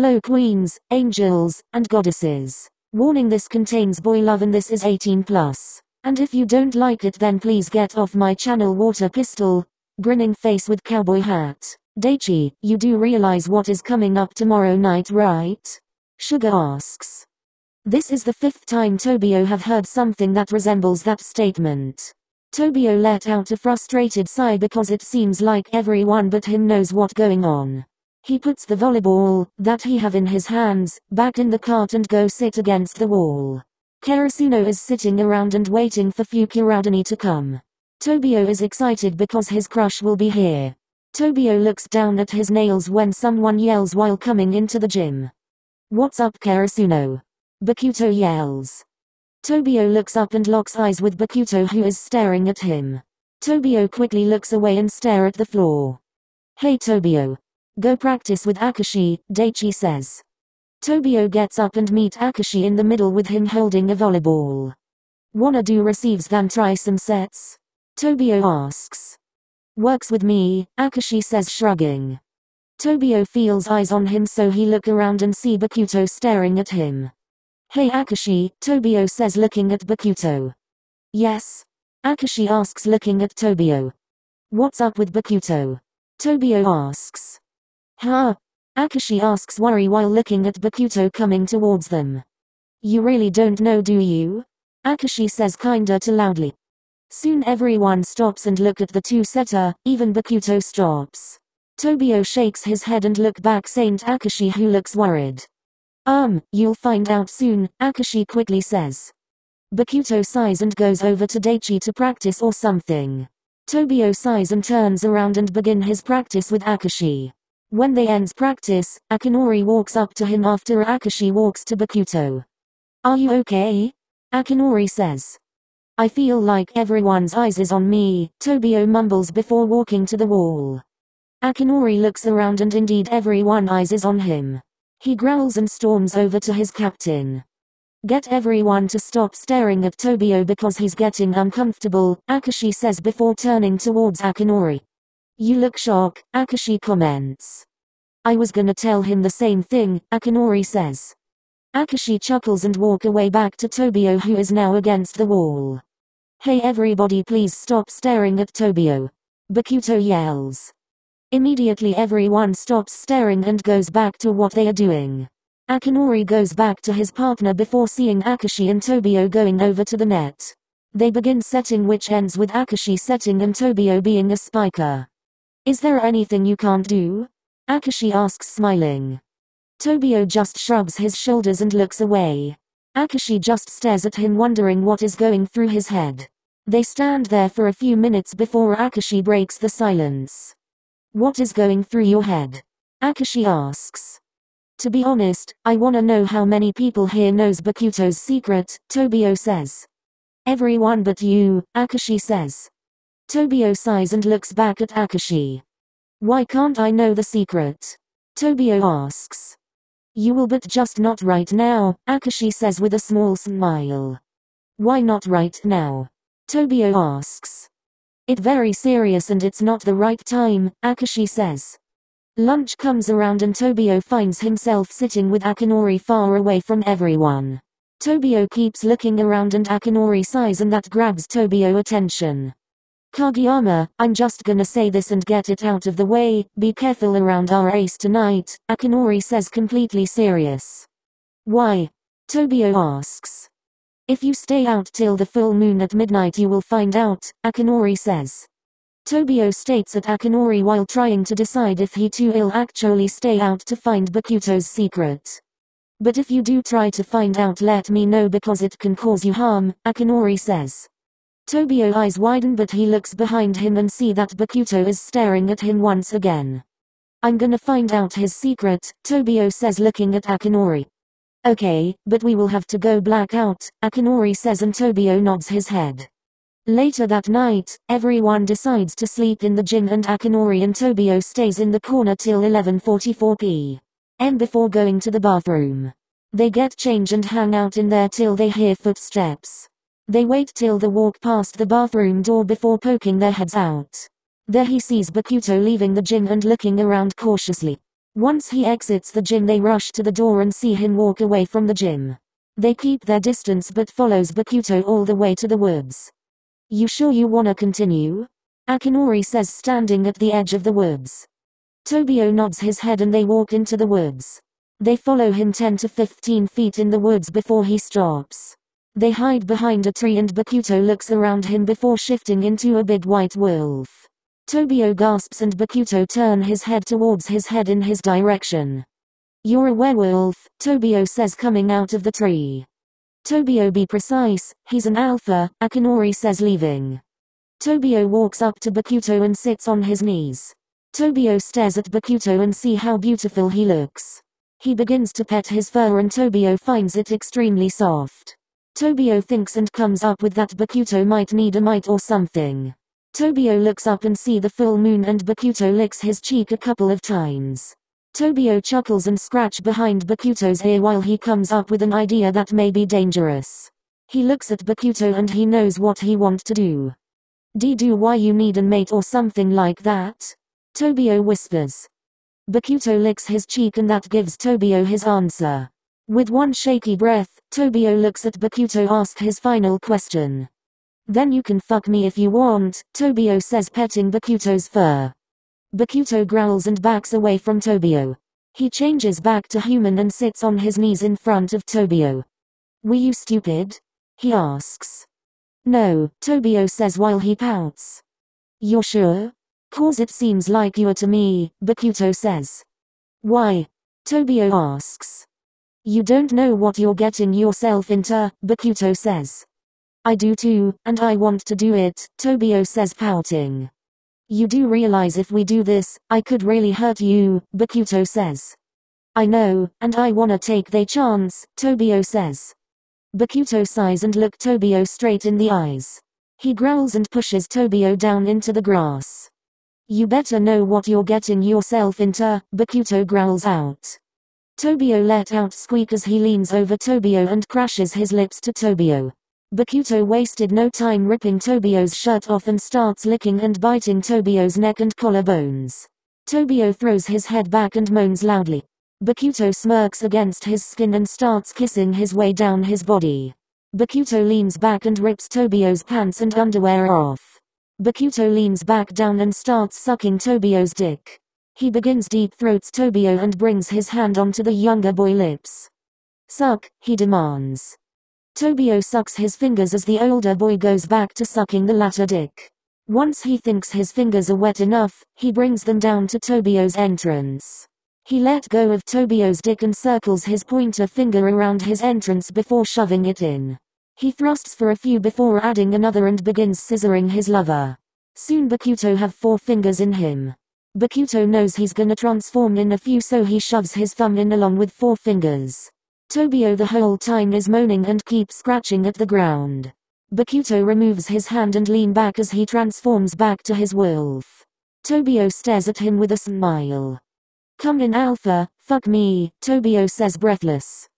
Hello queens, angels, and goddesses. Warning: this contains boy love and this is 18+. And if you don't like it then please get off my channel. Water pistol. Grinning face with cowboy hat. Daichi, you do realize what is coming up tomorrow night, right? Sugar asks. This is the 5th time Tobio have heard something that resembles that statement. Tobio let out a frustrated sigh because it seems like everyone but him knows what's going on. He puts the volleyball, that he have in his hands, back in the cart and go sit against the wall. Karasuno is sitting around and waiting for Fukuradani to come. Tobio is excited because his crush will be here. Tobio looks down at his nails when someone yells while coming into the gym. "What's up, Karasuno?" Bokuto yells. Tobio looks up and locks eyes with Bokuto, who is staring at him. Tobio quickly looks away and stare at the floor. "Hey Tobio. Go practice with Akashi," Daichi says. Tobio gets up and meet Akashi in the middle with him holding a volleyball. "Wanna do receives than try some sets?" Tobio asks. "Works with me," Akashi says, shrugging. Tobio feels eyes on him, so he look around and see Bokuto staring at him. "Hey Akashi," Tobio says, looking at Bokuto. "Yes?" Akashi asks, looking at Tobio. "What's up with Bokuto?" Tobio asks. "Huh?" Akashi asks, worry while looking at Bokuto coming towards them. "You really don't know, do you?" Akashi says kinda too loudly. Soon everyone stops and look at the two-setter, even Bokuto stops. Tobio shakes his head and look back saying to Akashi, who looks worried. You'll find out soon," Akashi quickly says. Bokuto sighs and goes over to Daichi to practice or something. Tobio sighs and turns around and begin his practice with Akashi. When they ends practice, Akinori walks up to him after Akashi walks to Bokuto. "Are you okay?" Akinori says. "I feel like everyone's eyes is on me," Tobio mumbles before walking to the wall. Akinori looks around and indeed everyone's eyes is on him. He growls and storms over to his captain. "Get everyone to stop staring at Tobio because he's getting uncomfortable," Akashi says before turning towards Akinori. "You look shocked," Akashi comments. "I was gonna tell him the same thing," Akinori says. Akashi chuckles and walk away back to Tobio, who is now against the wall. "Hey everybody, please stop staring at Tobio," Bokuto yells. Immediately everyone stops staring and goes back to what they are doing. Akinori goes back to his partner before seeing Akashi and Tobio going over to the net. They begin setting, which ends with Akashi setting and Tobio being a spiker. "Is there anything you can't do?" Akashi asks, smiling. Tobio just shrugs his shoulders and looks away. Akashi just stares at him, wondering what is going through his head. They stand there for a few minutes before Akashi breaks the silence. "What is going through your head?" Akashi asks. "To be honest, I wanna know how many people here knows Bokuto's secret," Tobio says. "Everyone but you," Akashi says. Tobio sighs and looks back at Akashi. "Why can't I know the secret?" Tobio asks. "You will, but just not right now," Akashi says with a small smile. "Why not right now?" Tobio asks. "It's very serious and it's not the right time," Akashi says. Lunch comes around and Tobio finds himself sitting with Akinori far away from everyone. Tobio keeps looking around and Akinori sighs, and that grabs Tobio's attention. "Kageyama, I'm just gonna say this and get it out of the way, be careful around our ace tonight," Akinori says, completely serious. "Why?" Tobio asks. "If you stay out till the full moon at midnight you will find out," Akinori says. Tobio states at Akinori while trying to decide if he too will actually stay out to find Bokuto's secret. "But if you do try to find out, let me know because it can cause you harm," Akinori says. Tobio's eyes widen, but he looks behind him and see that Bokuto is staring at him once again. "I'm gonna find out his secret," Tobio says, looking at Akinori. "Okay, but we will have to go black out," Akinori says, and Tobio nods his head. Later that night, everyone decides to sleep in the gym and Akinori and Tobio stays in the corner till 11:44 p.m. before going to the bathroom. They get change and hang out in there till they hear footsteps. They wait till they walk past the bathroom door before poking their heads out. There he sees Bokuto leaving the gym and looking around cautiously. Once he exits the gym, they rush to the door and see him walk away from the gym. They keep their distance but follows Bokuto all the way to the woods. "You sure you wanna continue?" Akinori says, standing at the edge of the woods. Tobio nods his head and they walk into the woods. They follow him 10 to 15 feet in the woods before he stops. They hide behind a tree and Bokuto looks around him before shifting into a big white wolf. Tobio gasps and Bokuto turns his head towards his head in his direction. "You're a werewolf," Tobio says, coming out of the tree. "Tobio, be precise, he's an alpha," Akinori says, leaving. Tobio walks up to Bokuto and sits on his knees. Tobio stares at Bokuto and see how beautiful he looks. He begins to pet his fur and Tobio finds it extremely soft. Tobio thinks and comes up with that Bokuto might need a mite or something. Tobio looks up and see the full moon and Bokuto licks his cheek a couple of times. Tobio chuckles and scratch behind Bokuto's ear while he comes up with an idea that may be dangerous. He looks at Bokuto and he knows what he wants to do. "Do why you need a mate or something like that?" Tobio whispers. Bokuto licks his cheek and that gives Tobio his answer. With one shaky breath, Tobio looks at Bokuto, asks his final question. "Then you can fuck me if you want," Tobio says, petting Bokuto's fur. Bokuto growls and backs away from Tobio. He changes back to human and sits on his knees in front of Tobio. "Were you stupid?" he asks. "No," Tobio says while he pouts. "You're sure? 'Cause it seems like you are to me," Bokuto says. "Why?" Tobio asks. "You don't know what you're getting yourself into," Bokuto says. "I do too, and I want to do it," Tobio says, pouting. "You do realize if we do this, I could really hurt you," Bokuto says. "I know, and I wanna take the chance," Tobio says. Bokuto sighs and looks Tobio straight in the eyes. He growls and pushes Tobio down into the grass. "You better know what you're getting yourself into," Bokuto growls out. Tobio let out squeak as he leans over Tobio and crashes his lips to Tobio. Bokuto wasted no time ripping Tobio's shirt off and starts licking and biting Tobio's neck and collarbones. Tobio throws his head back and moans loudly. Bokuto smirks against his skin and starts kissing his way down his body. Bokuto leans back and rips Tobio's pants and underwear off. Bokuto leans back down and starts sucking Tobio's dick. He begins deep throats Tobio and brings his hand onto the younger boy's lips. "Suck," he demands. Tobio sucks his fingers as the older boy goes back to sucking the latter dick. Once he thinks his fingers are wet enough, he brings them down to Tobio's entrance. He let go of Tobio's dick and circles his pointer finger around his entrance before shoving it in. He thrusts for a few before adding another and begins scissoring his lover. Soon Bokuto have 4 fingers in him. Bokuto knows he's gonna transform in a few, so he shoves his thumb in along with 4 fingers. Tobio the whole time is moaning and keeps scratching at the ground. Bokuto removes his hand and leans back as he transforms back to his wolf. Tobio stares at him with a smile. "Come in, Alpha, fuck me," Tobio says, breathless.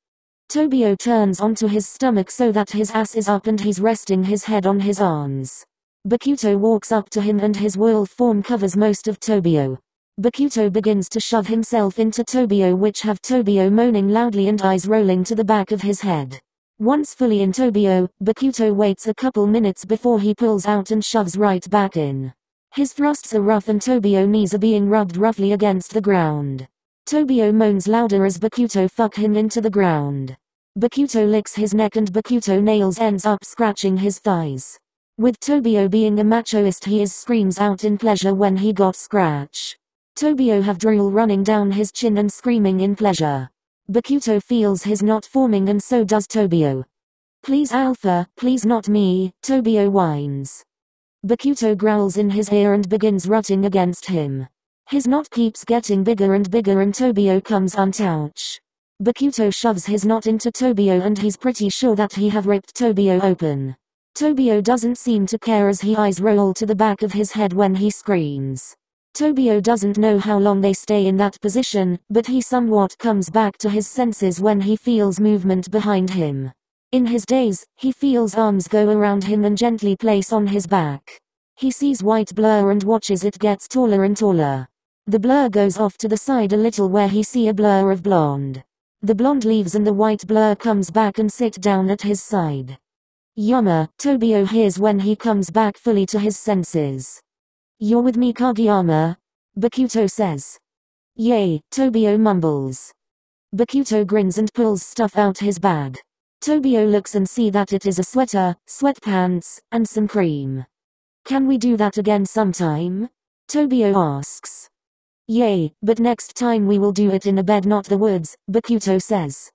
Tobio turns onto his stomach so that his ass is up and he's resting his head on his arms. Bokuto walks up to him and his wolf form covers most of Tobio. Bokuto begins to shove himself into Tobio, which have Tobio moaning loudly and eyes rolling to the back of his head. Once fully in Tobio, Bokuto waits a couple minutes before he pulls out and shoves right back in. His thrusts are rough and Tobio's knees are being rubbed roughly against the ground. Tobio moans louder as Bokuto fuck him into the ground. Bokuto licks his neck and Bokuto nails ends up scratching his thighs. With Tobio being a machoist, he screams out in pleasure when he got scratch. Tobio have drool running down his chin and screaming in pleasure. Bokuto feels his knot forming and so does Tobio. "Please Alpha, please not me," Tobio whines. Bokuto growls in his ear and begins rutting against him. His knot keeps getting bigger and bigger and Tobio comes untouched. Bokuto shoves his knot into Tobio and he's pretty sure that he have ripped Tobio open. Tobio doesn't seem to care as his eyes roll to the back of his head when he screams. Tobio doesn't know how long they stay in that position, but he somewhat comes back to his senses when he feels movement behind him. In his daze, he feels arms go around him and gently place on his back. He sees white blur and watches it gets taller and taller. The blur goes off to the side a little where he see a blur of blonde. The blonde leaves and the white blur comes back and sit down at his side. Yama, Tobio hears when he comes back fully to his senses. "You're with me, Kageyama?" Bokuto says. "Yay," Tobio mumbles. Bokuto grins and pulls stuff out his bag. Tobio looks and see that it is a sweater, sweatpants, and some cream. "Can we do that again sometime?" Tobio asks. "Yay, but next time we will do it in a bed, not the woods," Bokuto says.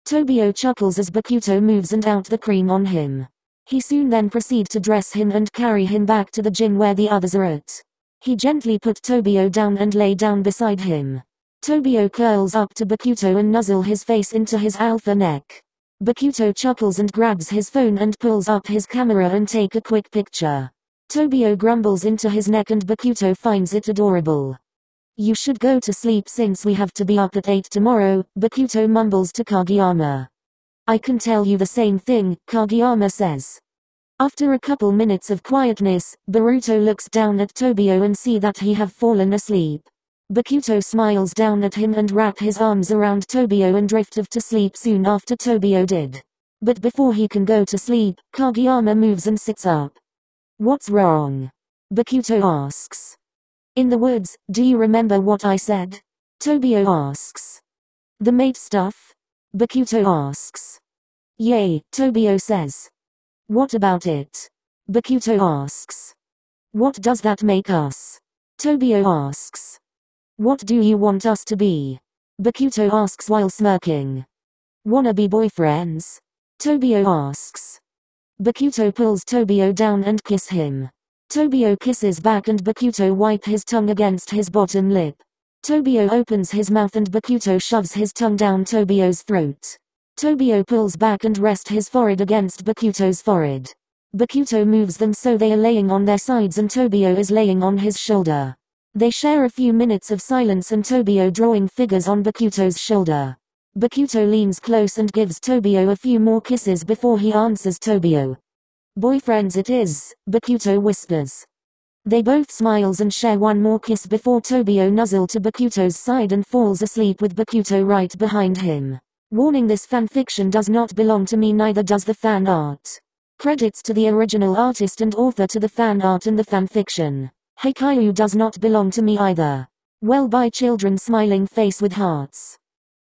Tobio chuckles as Bokuto moves and out the cream on him. He soon then proceed to dress him and carry him back to the gym where the others are at. He gently put Tobio down and lay down beside him. Tobio curls up to Bokuto and nuzzle his face into his alpha neck. Bokuto chuckles and grabs his phone and pulls up his camera and take a quick picture. Tobio grumbles into his neck and Bokuto finds it adorable. "You should go to sleep since we have to be up at 8 tomorrow, Bokuto mumbles to Kageyama. "I can tell you the same thing," Kageyama says. After a couple minutes of quietness, Boruto looks down at Tobio and see that he have fallen asleep. Bokuto smiles down at him and wrap his arms around Tobio and drift off to sleep soon after Tobio did. But before he can go to sleep, Kageyama moves and sits up. "What's wrong?" Bokuto asks. "In the woods, do you remember what I said?" Tobio asks. "The mate stuff?" Bokuto asks. "Yay," Tobio says. "What about it?" Bokuto asks. "What does that make us?" Tobio asks. "What do you want us to be?" Bokuto asks while smirking. "Wanna be boyfriends?" Tobio asks. Bokuto pulls Tobio down and kiss him. Tobio kisses back and Bokuto wipe his tongue against his bottom lip. Tobio opens his mouth and Bokuto shoves his tongue down Tobio's throat. Tobio pulls back and rests his forehead against Bokuto's forehead. Bokuto moves them so they are laying on their sides and Tobio is laying on his shoulder. They share a few minutes of silence and Tobio drawing figures on Bokuto's shoulder. Bokuto leans close and gives Tobio a few more kisses before he answers Tobio. "Boyfriends it is," Bokuto whispers. They both smiles and share one more kiss before Tobio nuzzles to Bokuto's side and falls asleep with Bokuto right behind him. Warning: this fanfiction does not belong to me, neither does the fan art. Credits to the original artist and author to the fan art and the fanfiction. Haikyuu does not belong to me either. Well, by children smiling face with hearts.